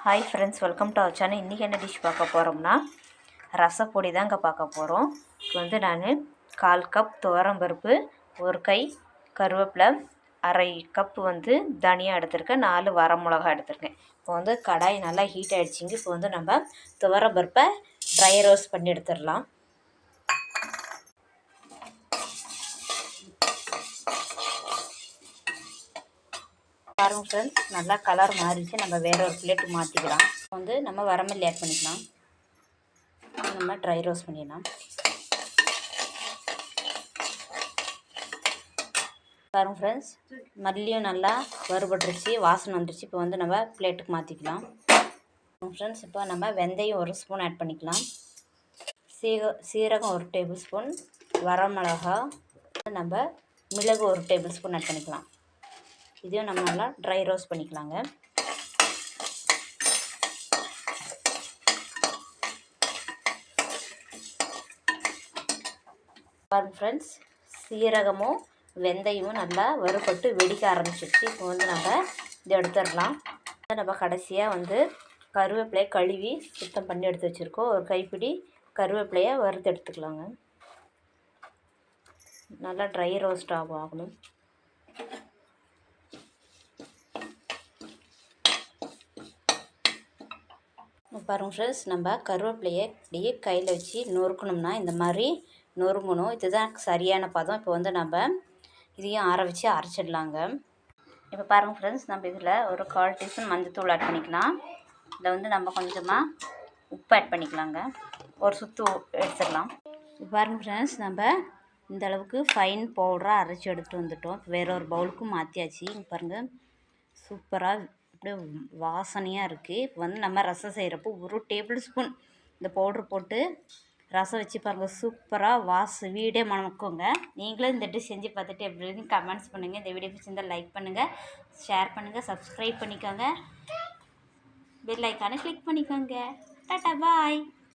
Hi friends, welcome to our channel. இன்றைக்கி என்ன dish பார்க்க போகிறோம்னா ரசப்பொடி தாங்க பார்க்க போகிறோம். இப்போ நான் 1/4 கப் துவரம்பருப்பு, 1 கை கருவேப்பிலை, அரை கப்பு தனியாக எடுத்திருக்கேன், 4 வரமிளகா எடுத்திருக்கேன். இப்போ கடாய் நல்லா ஹீட் ஆகிடுச்சிங்க. இப்போ நம்ம துவரம்பருப்பை ட்ரை ரோஸ்ட் பண்ணி எடுத்துடலாம். பாருங்கள் ஃப்ரெண்ட்ஸ், நல்லா கலர் மாறிடுச்சு. நம்ம வேற ஒரு பிளேட்டு மாற்றிக்கலாம். நம்ம வரமல்லி ஆட் பண்ணிக்கலாம். நம்ம ட்ரை ரோஸ்ட் பண்ணிடலாம். பாருங்கள் ஃப்ரெண்ட்ஸ், மல்லியும் நல்லா வறுபட்டுருச்சு, வாசனை வந்துருச்சு. இப்போ நம்ம பிளேட்டுக்கு மாற்றிக்கலாம். ஃப்ரெண்ட்ஸ், இப்போ நம்ம வெந்தயம் 1 ஸ்பூன் ஆட் பண்ணிக்கலாம். சீரகம் 1 டேபிள் ஸ்பூன், வரமிளகா, நம்ம மிளகு 1 டேபிள் ஸ்பூன் ஆட் பண்ணிக்கலாம். இதையும் நம்ம நல்லா ட்ரை ரோஸ்ட் பண்ணிக்கலாங்க. பாருங்கள் ஃப்ரெண்ட்ஸ், சீரகமும் வெந்தயமும் நல்லா வறுபட்டு வெடிக்க ஆரம்பிச்சிடுச்சு. இப்போ நம்ம இதை எடுத்துடலாம். நம்ம கடைசியாக கருவேப்பிலையை கழுவி சுத்தம் பண்ணி எடுத்து வச்சுருக்கோம். ஒரு கைப்பிடி கருவேப்பிலையை வறுத்து எடுத்துக்கலாங்க. நல்லா ட்ரை ரோஸ்ட் ஆகணும். பாருங்கள் ஃப்ரெண்ட்ஸ், நம்ம கருவேப்பிலையை இப்படியே கையில் வச்சு நொறுக்கணும்னா இந்த மாதிரி நொறுங்கணும். இதுதான் சரியான பதம். இப்போ நம்ம இதையும் ஆற வச்சு அரைச்சிடலாங்க. இப்போ பாருங்கள் ஃப்ரெண்ட்ஸ், நம்ம இதில் ஒரு 1/4 டீஸ்பூன் மஞ்சத்தூள் ஆட் பண்ணிக்கலாம். இதில் நம்ம கொஞ்சமாக உப்பு ஆட் பண்ணிக்கலாங்க. ஒரு சுற்று எடுத்துடலாம். இப்போ பாருங்கள் ஃப்ரெண்ட்ஸ், நம்ம இந்த அளவுக்கு ஃபைன் பவுடராக அரைச்சி எடுத்துகிட்டு வந்துட்டோம். வேற ஒரு பவுலுக்கும் மாற்றியாச்சு. இங்கே பாருங்கள், சூப்பராக அப்படியே வாசனையாக இருக்குது. இப்போ நம்ம ரசம் செய்கிறப்போ 1 டேபிள் ஸ்பூன் இந்த பவுட்ரு போட்டு ரசம் வச்சு பாருங்கள், சூப்பராக வீடே மணக்குங்க. நீங்களும் இந்த டிஷ் செஞ்சு பார்த்துட்டு எப்படி இருக்குன்னு கமெண்ட்ஸ் பண்ணுங்கள். இந்த வீடியோ பிடிச்சிருந்தால் லைக் பண்ணுங்கள், ஷேர் பண்ணுங்கள், சப்ஸ்கிரைப் பண்ணிக்கோங்க, பெல் ஐக்கானை கிளிக் பண்ணிக்கோங்க. டாட்டா, பாய்.